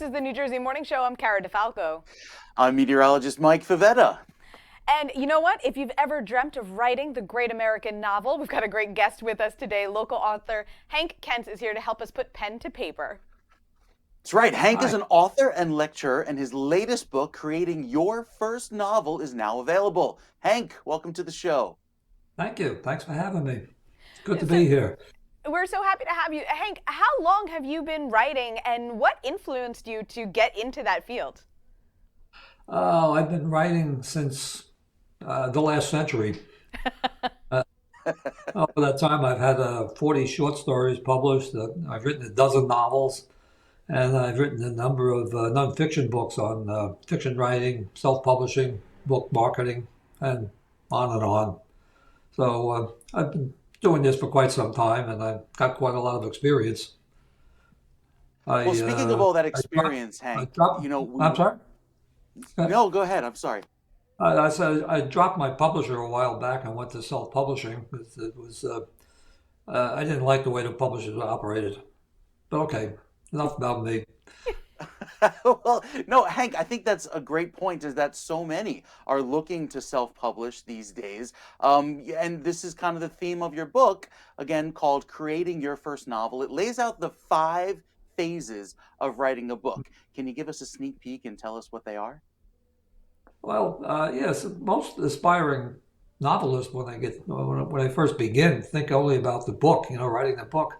This is the New Jersey Morning Show. I'm Cara DeFalco. I'm meteorologist Mike Favetta. And you know what? If you've ever dreamt of writing the great American novel, we've got a great guest with us today. Local author Hank Quense is here to help us put pen to paper. That's right. Hank is Hi. an author and lecturer, and his latest book, Creating Your First Novel, is now available. Hank, welcome to the show. Thank you. Thanks for having me. It's good to So be here. we're so happy to have you. Hank, how long have you been writing and what influenced you to get into that field? I've been writing since the last century. Uh, Over that time, I've had 40 short stories published. I've written a dozen novels, and I've written a number of nonfiction books on fiction writing, self-publishing, book marketing, and on and on. So I've been doing this for quite some time, and I've got quite a lot of experience. Well, I speaking of all that I dropped experience, I Hank, dropped. I'm sorry. no, go ahead. I'm sorry. I said I dropped my publisher a while back and went to self-publishing because it was I didn't like the way the publishers operated. But okay, enough about me. Well, no, Hank, I think that's a great point, is that so many are looking to self-publish these days. And this is kind of the theme of your book, again, called Creating Your First Novel. It lays out the 5 phases of writing a book. Can you give us a sneak peek and tell us what they are? Well, yes, most aspiring novelists when they first begin think only about the book, writing the book.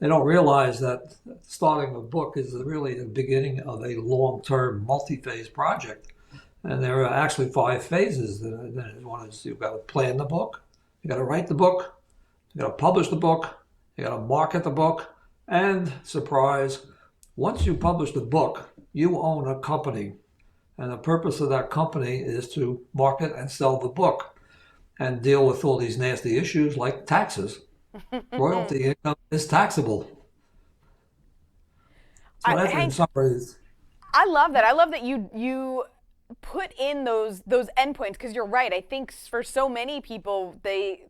They don't realize that starting a book is really the beginning of a long-term, multi-phase project. And there are actually 5 phases. One is you've got to plan the book, you got to write the book, you got to publish the book, you got to market the book, and surprise, once you publish the book, you own a company. And the purpose of that company is to market and sell the book and deal with all these nasty issues like taxes. Royalty income is taxable. So that's in Hank, summary. I love that. I love that you put in those endpoints because you're right. I think for so many people, they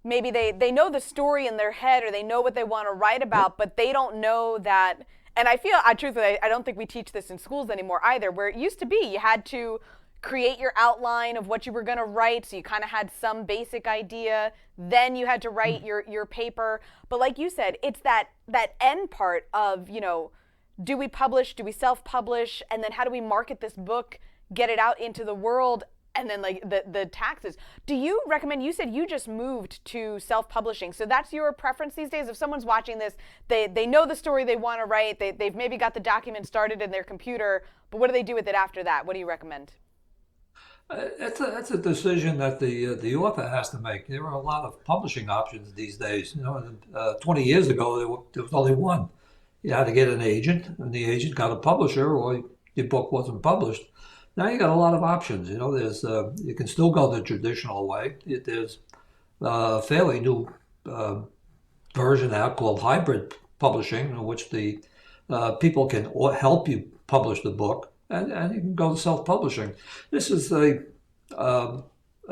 know the story in their head or they know what they want to write Yep. about, but they don't know that. And I truthfully, I don't think we teach this in schools anymore either, where it used to be you had to create your outline of what you were going to write, so you kind of had some basic idea, then you had to write your paper. But like you said, it's that end part of, do we publish, do we self-publish, and then how do we market this book, get it out into the world, and then like the taxes. Do you recommend, you said you just moved to self-publishing, so that's your preference these days? If someone's watching this, they know the story they want to write, they've maybe got the document started in their computer, but what do they do with it after that? What do you recommend? That's a decision that the author has to make. There are a lot of publishing options these days. 20 years ago there was only one. You had to get an agent, and the agent got a publisher, or your book wasn't published. Now you got a lot of options. There's you can still go the traditional way. There's a fairly new uh, version out called hybrid publishing, in which the people can help you publish the book, and you can go to self-publishing. This is a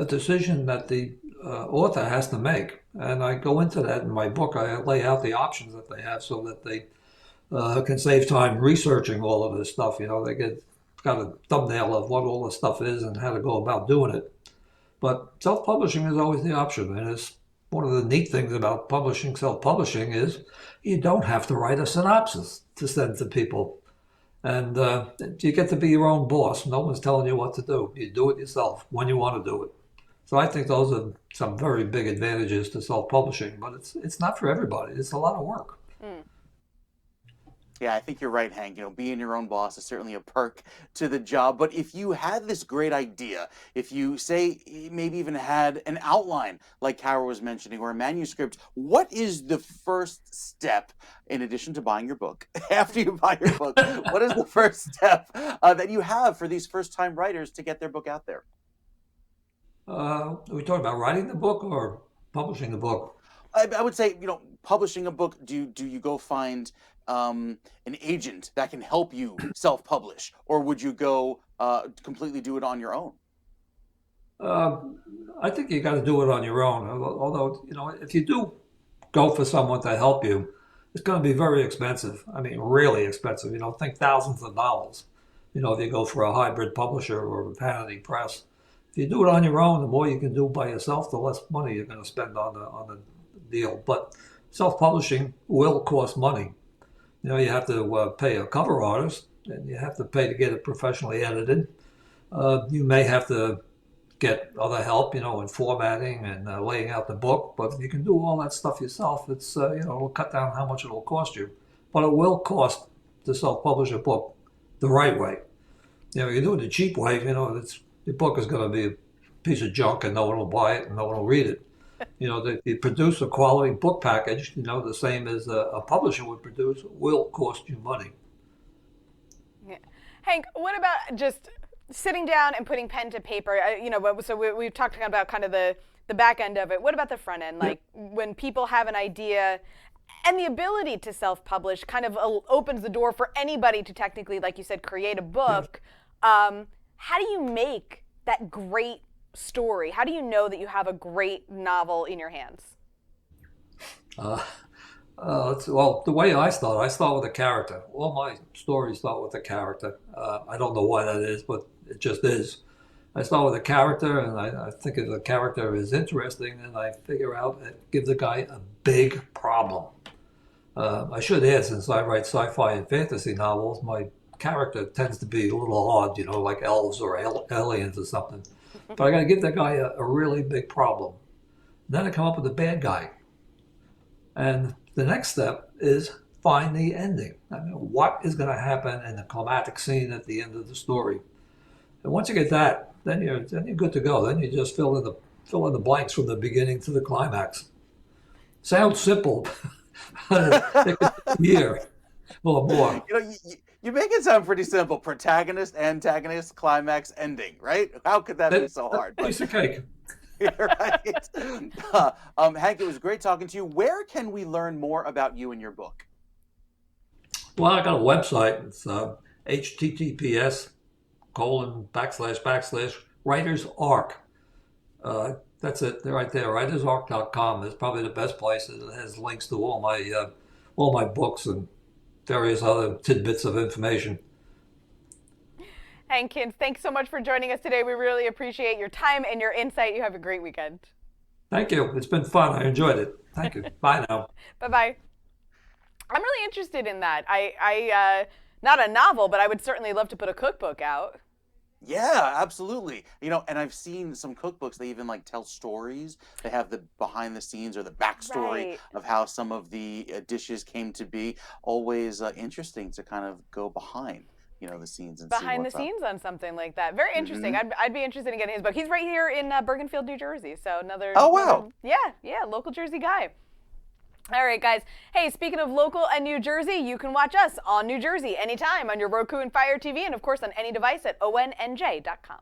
decision that the author has to make, and I go into that in my book. I lay out the options that they have so that they can save time researching all of this stuff. They got a thumbnail of what all the stuff is and how to go about doing it. But self-publishing is always the option, and it's one of the neat things about publishing, self-publishing, is you don't have to write a synopsis to send to people, and you get to be your own boss. No one's telling you what to do. You do it yourself when you want to do it. So I think those are some very big advantages to self-publishing, but it's not for everybody. It's a lot of work. Mm. Yeah, I think you're right, Hank. Being your own boss is certainly a perk to the job. But if you had this great idea, if you say maybe even had an outline, like Cara was mentioning, or a manuscript, what is the first step in addition to buying your book? After you buy your book, what is the first step that you have for these first-time writers to get their book out there? Are we talking about writing the book or publishing the book? I would say, publishing a book, do you go find an agent that can help you self-publish, or would you go completely do it on your own? Uh, I think you got to do it on your own. Although, if you do go for someone to help you, it's going to be very expensive. I mean, really expensive. Think thousands of dollars. If you go for a hybrid publisher or a vanity press. If you do it on your own, the more you can do by yourself, the less money you're going to spend on the deal. But self-publishing will cost money. You have to pay a cover artist, and you have to pay to get it professionally edited. You may have to get other help, in formatting and laying out the book. But if you can do all that stuff yourself, it'll cut down how much it'll cost you. But it will cost to self-publish a book the right way. You do it the cheap way, your book is going to be a piece of junk and no one will buy it and no one will read it. You produce a quality book package, the same as a publisher would produce, will cost you money. Yeah. Hank, what about just sitting down and putting pen to paper? So we've talked about kind of the back end of it. What about the front end? Like when people have an idea and the ability to self-publish kind of opens the door for anybody to technically, like you said, create a book. How do you make that great story? How do you know that you have a great novel in your hands? Well, the way I start with a character. All my stories start with a character. I don't know why that is, but it just is. I start with a character, and I think if the character is interesting, and I figure out, give the guy a big problem. I should add, since I write sci-fi and fantasy novels, my character tends to be a little odd, like elves or aliens or something. But I got to give that guy a really big problem. Then I come up with a bad guy. And the next step is find the ending. I mean, what is going to happen in the climactic scene at the end of the story? And once you get that, then you're good to go. Then you just fill in the blanks from the beginning to the climax. Sounds simple. It could take a year or more. You make it sound pretty simple. Protagonist, antagonist, climax, ending, right? How could that be so hard? Piece of cake. Right. Hank, it was great talking to you. Where can we learn more about you and your book? Well, I got a website. It's https://writers arc. That's it. They're right there. writersarc.com is probably the best place. It has links to all my books and various other tidbits of information. Hank Quense, thanks so much for joining us today. We really appreciate your time and your insight. You have a great weekend. Thank you. It's been fun. I enjoyed it. Thank you. Bye now. Bye-bye. I'm really interested in that. I not a novel, but I would certainly love to put a cookbook out. Yeah, absolutely. And I've seen some cookbooks, they even tell stories. They have the behind the scenes or the backstory of how some of the dishes came to be. Always interesting to kind of go behind, the scenes and behind see the scenes on something like that. Very interesting. I'd be interested in getting his book. He's right here in Bergenfield, New Jersey. So another. Oh, wow. Local Jersey guy. All right, guys. Hey, speaking of local and New Jersey, you can watch us on New Jersey anytime on your Roku and Fire TV, and of course on any device at onj.com.